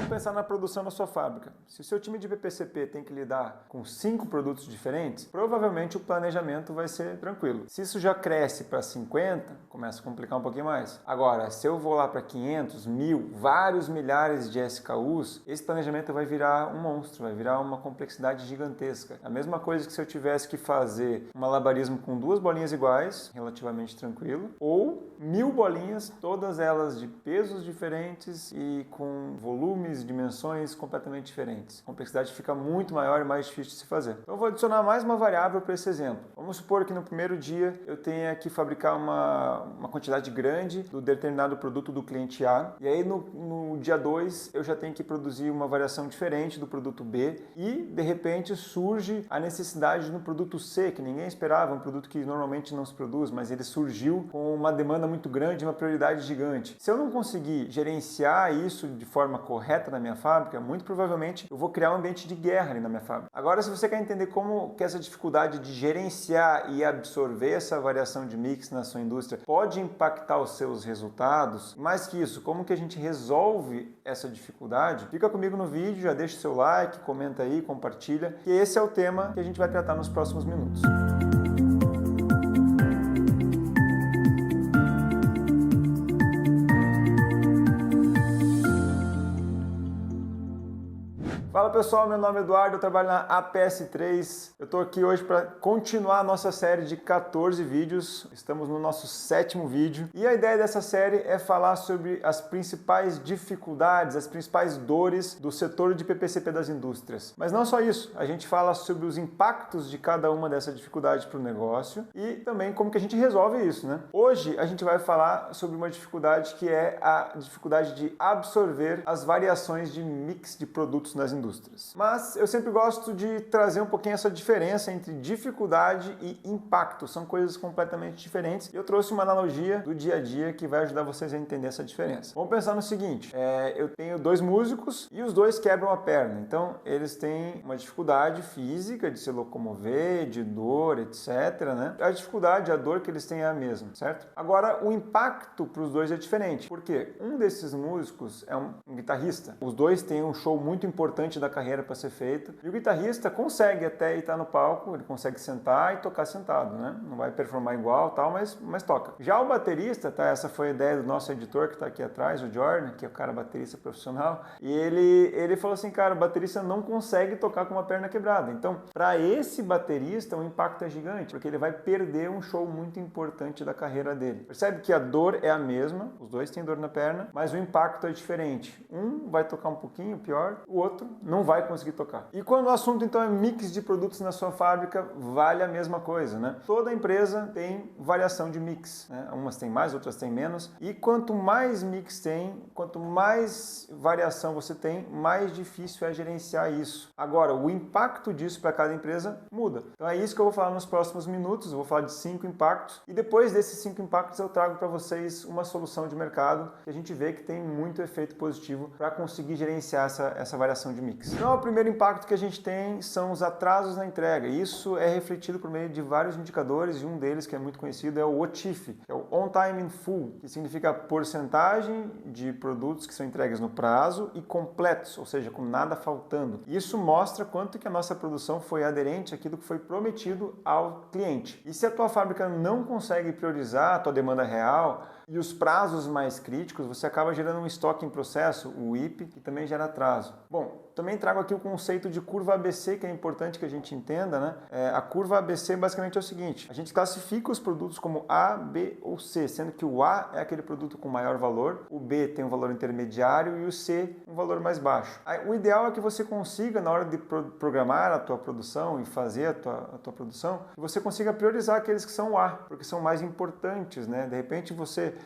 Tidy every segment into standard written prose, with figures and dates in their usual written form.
Vamos pensar na produção da sua fábrica. Se o seu time de PPCP tem que lidar com 5 produtos diferentes, provavelmente o planejamento vai ser tranquilo. Se isso já cresce para 50, começa a complicar um pouquinho mais. Agora, se eu vou lá para 500, 1000, vários milhares de SKUs, esse planejamento vai virar um monstro, vai virar uma complexidade gigantesca. A mesma coisa que se eu tivesse que fazer um malabarismo com 2 bolinhas iguais, relativamente tranquilo, ou 1000 bolinhas, todas elas de pesos diferentes e com volumes, dimensões completamente diferentes. A complexidade fica muito maior e mais difícil de se fazer. Então eu vou adicionar mais uma variável para esse exemplo. Vamos supor que no primeiro dia eu tenha que fabricar uma quantidade grande do determinado produto do cliente A, e aí no dia 2 eu já tenho que produzir uma variação diferente do produto B e de repente surge a necessidade no produto C, que ninguém esperava, um produto que normalmente não se produz, mas ele surgiu com uma demanda muito grande, uma prioridade gigante. Se eu não conseguir gerenciar isso de forma correta na minha fábrica, muito provavelmente eu vou criar um ambiente de guerra ali na minha fábrica. Agora, se você quer entender como que essa dificuldade de gerenciar e absorver essa variação de mix na sua indústria pode impactar os seus resultados, mais que isso, como que a gente resolve essa dificuldade, fica comigo no vídeo, já deixa o seu like, comenta aí, compartilha, que esse é o tema que a gente vai tratar nos próximos minutos. Fala pessoal, meu nome é Eduardo, eu trabalho na APS3. Eu estou aqui hoje para continuar a nossa série de 14 vídeos. Estamos no nosso 7º vídeo. E a ideia dessa série é falar sobre as principais dificuldades, as principais dores do setor de PPCP das indústrias. Mas não só isso, a gente fala sobre os impactos de cada uma dessas dificuldades para o negócio e também como que a gente resolve isso, né? Hoje a gente vai falar sobre uma dificuldade que é a dificuldade de absorver as variações de mix de produtos nas indústrias. Mas eu sempre gosto de trazer um pouquinho essa diferença entre dificuldade e impacto. São coisas completamente diferentes. E eu trouxe uma analogia do dia a dia que vai ajudar vocês a entender essa diferença. Vamos pensar no seguinte, eu tenho 2 músicos e os 2 quebram a perna. Então eles têm uma dificuldade física de se locomover, de dor, etc, né? A dificuldade, a dor que eles têm é a mesma, certo? Agora o impacto para os 2 é diferente. Por quê? Um desses músicos é um guitarrista. Os 2 têm um show muito importante da carreira para ser feito, e o guitarrista consegue até estar no palco, ele consegue sentar e tocar sentado, né? Não vai performar igual, tal, mas toca. Já o baterista, tá? Essa foi a ideia do nosso editor que está aqui atrás, o Jordan, que é o cara baterista profissional, e ele falou assim, cara, o baterista não consegue tocar com uma perna quebrada. Então, para esse baterista, o impacto é gigante, porque ele vai perder um show muito importante da carreira dele. Percebe que a dor é a mesma, os 2 têm dor na perna, mas o impacto é diferente. Um vai tocar um pouquinho pior, o outro não vai conseguir tocar. E quando o assunto então é mix de produtos na sua fábrica, vale a mesma coisa, né? Toda empresa tem variação de mix, né? Umas têm mais, outras têm menos. E quanto mais mix tem, quanto mais variação você tem, mais difícil é gerenciar isso. Agora, o impacto disso para cada empresa muda. Então é isso que eu vou falar nos próximos minutos. Eu vou falar de 5 impactos e depois desses 5 impactos eu trago para vocês uma solução de mercado que a gente vê que tem muito efeito positivo para conseguir gerenciar essa variação de mix. Então, o primeiro impacto que a gente tem são os atrasos na entrega. Isso é refletido por meio de vários indicadores e um deles, que é muito conhecido, é o OTIF, que é o On Time in Full, que significa porcentagem de produtos que são entregues no prazo e completos, ou seja, com nada faltando. Isso mostra quanto que a nossa produção foi aderente àquilo que foi prometido ao cliente. E se a tua fábrica não consegue priorizar a tua demanda real e os prazos mais críticos, você acaba gerando um estoque em processo, o WIP, que também gera atraso. Bom, também trago aqui o conceito de curva ABC, que é importante que a gente entenda, né? A curva ABC basicamente é o seguinte, a gente classifica os produtos como A, B ou C, sendo que o A é aquele produto com maior valor, o B tem um valor intermediário e o C um valor mais baixo. O ideal é que você consiga, na hora de programar a tua produção e fazer a tua produção, que você consiga priorizar aqueles que são o A, porque são mais importantes, né? De repente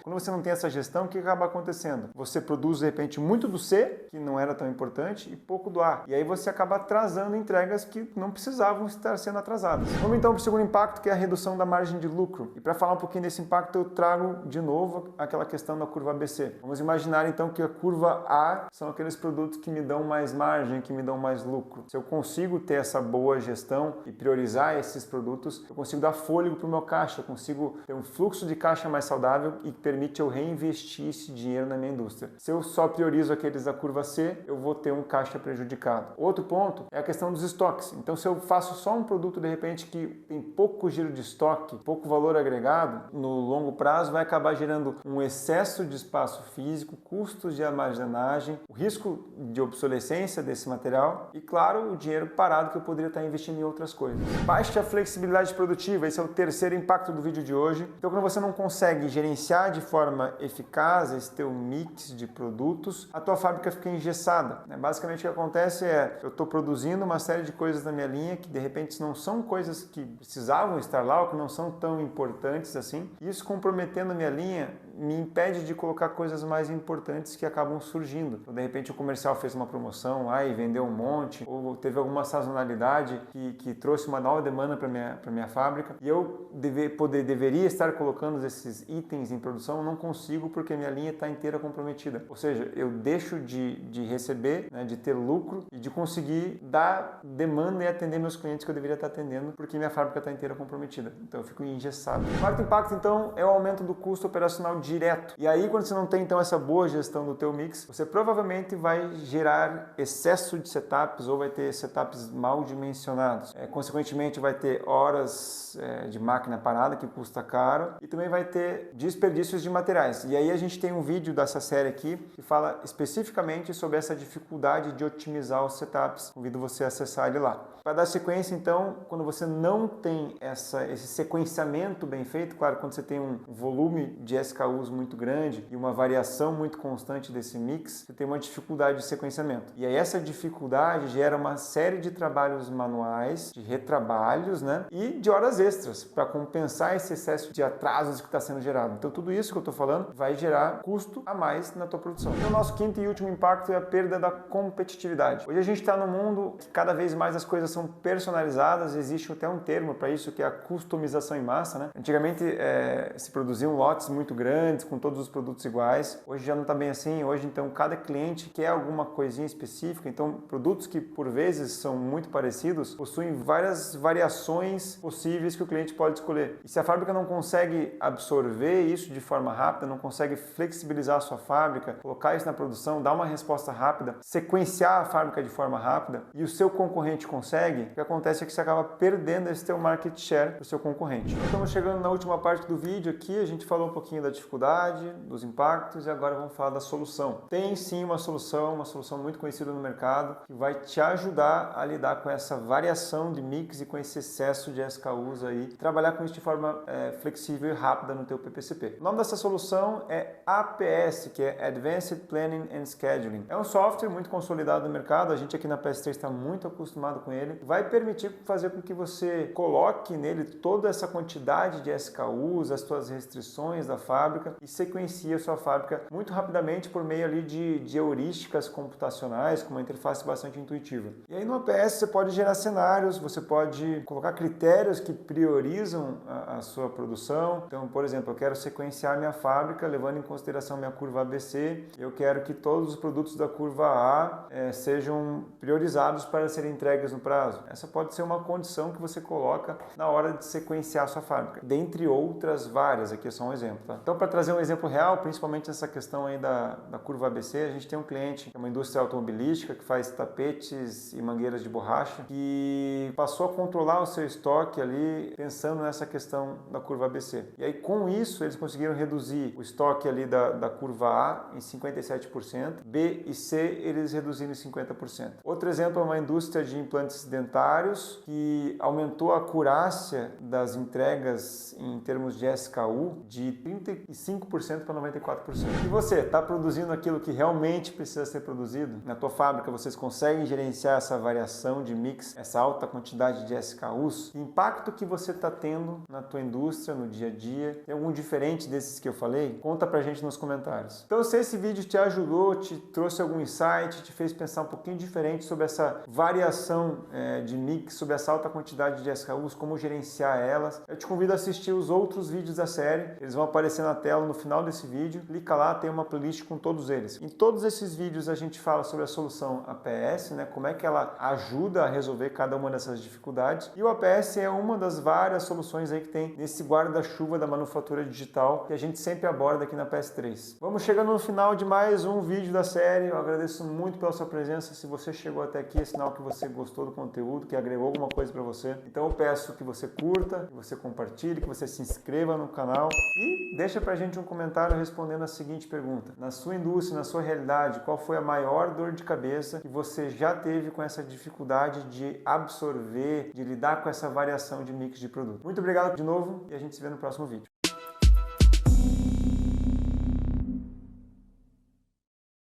quando você não tem essa gestão, o que acaba acontecendo? Você produz de repente muito do C, que não era tão importante, e pouco pouco do A. E aí você acaba atrasando entregas que não precisavam estar sendo atrasadas. Vamos então para o segundo impacto, que é a redução da margem de lucro. E para falar um pouquinho desse impacto, eu trago de novo aquela questão da curva ABC. Vamos imaginar então que a curva A são aqueles produtos que me dão mais margem, que me dão mais lucro. Se eu consigo ter essa boa gestão e priorizar esses produtos, eu consigo dar fôlego para o meu caixa, eu consigo ter um fluxo de caixa mais saudável e que permite eu reinvestir esse dinheiro na minha indústria. Se eu só priorizo aqueles da curva C, eu vou ter um caixa prejudicado. Outro ponto é a questão dos estoques. Então, se eu faço só um produto, de repente, que tem pouco giro de estoque, pouco valor agregado, no longo prazo vai acabar gerando um excesso de espaço físico, custos de armazenagem, o risco de obsolescência desse material e, claro, o dinheiro parado que eu poderia estar investindo em outras coisas. Baixa flexibilidade produtiva, esse é o terceiro impacto do vídeo de hoje. Então, quando você não consegue gerenciar de forma eficaz esse teu mix de produtos, a tua fábrica fica engessada. Basicamente, o que acontece é, eu estou produzindo uma série de coisas na minha linha que, de repente, não são coisas que precisavam estar lá ou que não são tão importantes assim. Isso comprometendo a minha linha me impede de colocar coisas mais importantes que acabam surgindo. Então, de repente, o comercial fez uma promoção e vendeu um monte, ou teve alguma sazonalidade que trouxe uma nova demanda para minha fábrica, e eu deveria estar colocando esses itens em produção, não consigo porque minha linha está inteira comprometida. Ou seja, eu deixo de receber, né, de ter lucro e de conseguir dar demanda e atender meus clientes que eu deveria estar atendendo porque minha fábrica está inteira comprometida. Então eu fico engessado. O quarto impacto, então, é o aumento do custo operacional direto. E aí, quando você não tem, então, essa boa gestão do teu mix, você provavelmente vai gerar excesso de setups ou vai ter setups mal dimensionados. Consequentemente, vai ter horas de máquina parada, que custa caro, e também vai ter desperdícios de materiais. E aí a gente tem um vídeo dessa série aqui que fala especificamente sobre essa dificuldade de otimizar os setups. Convido você a acessar ele lá. Para dar sequência, então, quando você não tem esse sequenciamento bem feito, claro, quando você tem um volume de SKUs muito grande e uma variação muito constante desse mix, você tem uma dificuldade de sequenciamento. E aí essa dificuldade gera uma série de trabalhos manuais, de retrabalhos, né? E de horas extras para compensar esse excesso de atrasos que está sendo gerado. Então, tudo isso que eu estou falando vai gerar custo a mais na tua produção. Então, o nosso quinto e último impacto é a perda da competitividade. Hoje a gente está num mundo que cada vez mais as coisas são personalizadas, existe até um termo para isso que é a customização em massa, né? Antigamente se produziam lotes muito grandes com todos os produtos iguais, hoje já não está bem assim, hoje então cada cliente quer alguma coisinha específica, então produtos que por vezes são muito parecidos possuem várias variações possíveis que o cliente pode escolher. E se a fábrica não consegue absorver isso de forma rápida, não consegue flexibilizar a sua fábrica, colocar isso na produção, dar uma resposta rápida, sequenciar a fábrica de forma rápida e o seu concorrente consegue, o que acontece é que você acaba perdendo esse teu market share para o seu concorrente. Então, estamos chegando na última parte do vídeo aqui, a gente falou um pouquinho da dificuldade, dos impactos e agora vamos falar da solução. Tem sim uma solução muito conhecida no mercado que vai te ajudar a lidar com essa variação de mix e com esse excesso de SKUs aí, trabalhar com isso de forma flexível e rápida no teu PPCP. O nome dessa solução é APS, que é Advanced Planning and Scheduling. É um software muito consolidado no mercado, a gente aqui na PS3 está muito acostumado com ele, vai permitir fazer com que você coloque nele toda essa quantidade de SKUs, as suas restrições da fábrica e sequencie a sua fábrica muito rapidamente por meio ali de heurísticas computacionais com uma interface bastante intuitiva. E aí no APS você pode gerar cenários, você pode colocar critérios que priorizam a sua produção. Então, por exemplo, eu quero sequenciar minha fábrica levando em consideração minha curva ABC, eu quero que todos os produtos da curva A sejam priorizados para serem entregues no prazo. Essa pode ser uma condição que você coloca na hora de sequenciar a sua fábrica, dentre outras várias, aqui é só um exemplo. Tá? Então, para trazer um exemplo real, principalmente nessa questão aí da curva ABC, a gente tem um cliente, que é uma indústria automobilística, que faz tapetes e mangueiras de borracha, que passou a controlar o seu estoque ali, pensando nessa questão da curva ABC. E aí, com isso, eles conseguiram reduzir o estoque ali da curva A em 57%, B e C eles reduziram em 50%. Outro exemplo é uma indústria de implantes dentários, que aumentou a acurácia das entregas em termos de SKU de 5% para 94%. E você, está produzindo aquilo que realmente precisa ser produzido? Na tua fábrica, vocês conseguem gerenciar essa variação de mix, essa alta quantidade de SKUs? Que impacto que você está tendo na tua indústria, no dia a dia? Tem algum diferente desses que eu falei? Conta pra gente nos comentários. Então, se esse vídeo te ajudou, te trouxe algum insight, te fez pensar um pouquinho diferente sobre essa variação de mix, sobre essa alta quantidade de SKUs, como gerenciar elas, eu te convido a assistir os outros vídeos da série. Eles vão aparecer na tela no final desse vídeo. Clica lá, tem uma playlist com todos eles. Em todos esses vídeos a gente fala sobre a solução APS, né? Como é que ela ajuda a resolver cada uma dessas dificuldades. E o APS é uma das várias soluções aí que tem nesse guarda-chuva da manufatura digital que a gente sempre aborda aqui na PS3. Vamos chegando no final de mais um vídeo da série. Eu agradeço muito pela sua presença. Se você chegou até aqui, é sinal que você gostou do conteúdo, que agregou alguma coisa para você. Então eu peço que você curta, que você compartilhe, que você se inscreva no canal e deixa pra gente um comentário respondendo a seguinte pergunta: na sua indústria, na sua realidade, qual foi a maior dor de cabeça que você já teve com essa dificuldade de absorver, de lidar com essa variação de mix de produto? Muito obrigado de novo e a gente se vê no próximo vídeo.